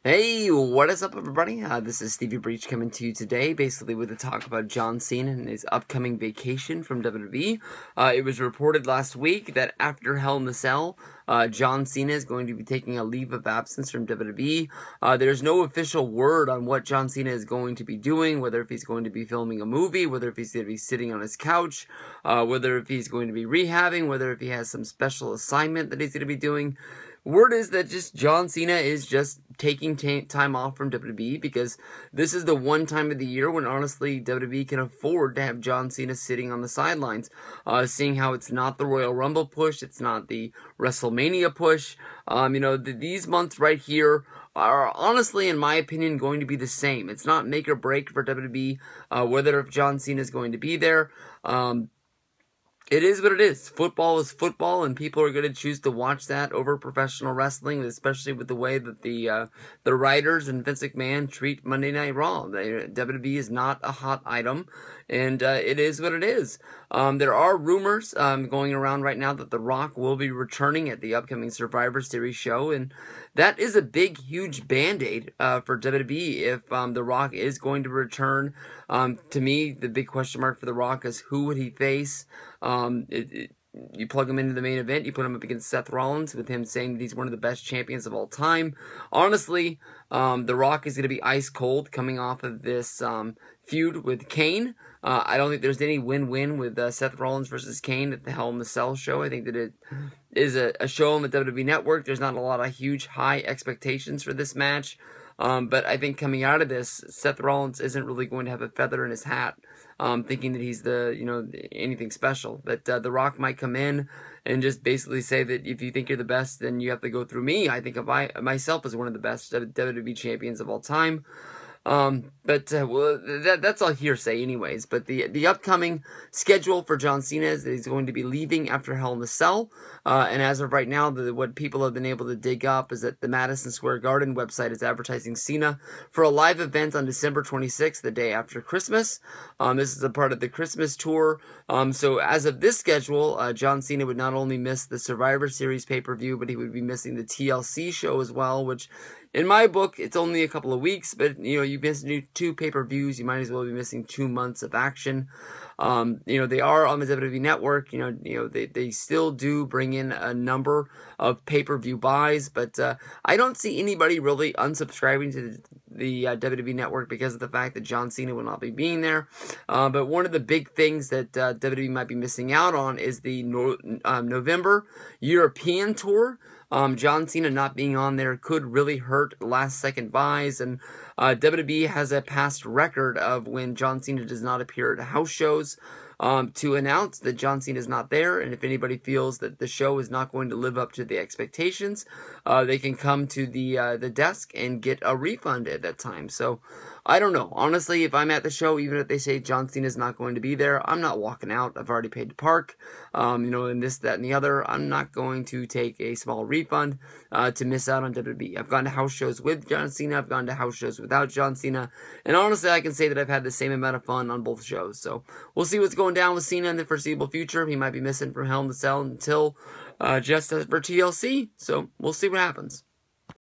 Hey, what is up, everybody? This is Stevie Breach coming to you today, basically with a talk about John Cena and his upcoming vacation from WWE. It was reported last week that after Hell in a Cell, John Cena is going to be taking a leave of absence from WWE. There's no official word on what John Cena is going to be doing, whether if he's going to be filming a movie, whether if he's going to be sitting on his couch, whether if he's going to be rehabbing, whether if he has some special assignment that he's going to be doing. Word is that just John Cena is just taking time off from WWE because this is the one time of the year when honestly WWE can afford to have John Cena sitting on the sidelines, seeing how it's not the Royal Rumble push, it's not the WrestleMania push. These months right here are honestly, in my opinion, going to be the same. It's not make or break for WWE, whether if John Cena is going to be there. It is what it is. Football is football, and people are going to choose to watch that over professional wrestling, especially with the way that the writers and Vince McMahon treat Monday Night Raw. WWE is not a hot item, and it is what it is. There are rumors going around right now that The Rock will be returning at the upcoming Survivor Series show, and that is a big, huge Band-Aid for WWE if The Rock is going to return. To me, the big question mark for The Rock is who would he face? You plug him into the main event, you put him up against Seth Rollins, with him saying that he's one of the best champions of all time. Honestly, The Rock is going to be ice cold coming off of this feud with Kane. I don't think there's any win-win with Seth Rollins versus Kane at the Hell in a Cell show. I think that it is a show on the WWE Network. There's not a lot of huge, high expectations for this match. But I think coming out of this, Seth Rollins isn't really going to have a feather in his hat, thinking that he's anything special. But The Rock might come in and just basically say that if you think you're the best, then you have to go through me. I think of myself as one of the best WWE champions of all time. That's all hearsay anyways. But the upcoming schedule for John Cena is that he's going to be leaving after Hell in a Cell. And as of right now, what people have been able to dig up is that the Madison Square Garden website is advertising Cena for a live event on December 26th, the day after Christmas. This is a part of the Christmas tour. So as of this schedule, John Cena would not only miss the Survivor Series pay-per-view, but he would be missing the TLC show as well, which in my book, it's only a couple of weeks, but, you miss two pay-per-views, you might as well be missing 2 months of action. They are on the WWE Network, they still do bring in a number of pay-per-view buys, but I don't see anybody really unsubscribing to the WWE Network because of the fact that John Cena will not be being there. But one of the big things that WWE might be missing out on is the November European tour. John Cena not being on there could really hurt last-second buys, and WWE has a past record of when John Cena does not appear at house shows to announce that John Cena is not there, and if anybody feels that the show is not going to live up to the expectations, they can come to the desk and get a refund at that time. So I don't know. Honestly, if I'm at the show, even if they say John Cena is not going to be there, I'm not walking out. I've already paid to park, and this, that, and the other. I'm not going to take a small refund to miss out on WWE. I've gone to house shows with John Cena. I've gone to house shows without John Cena. And honestly, I can say that I've had the same amount of fun on both shows. So we'll see what's going down with Cena in the foreseeable future. He might be missing from Hell in a Cell until just for TLC. So we'll see what happens.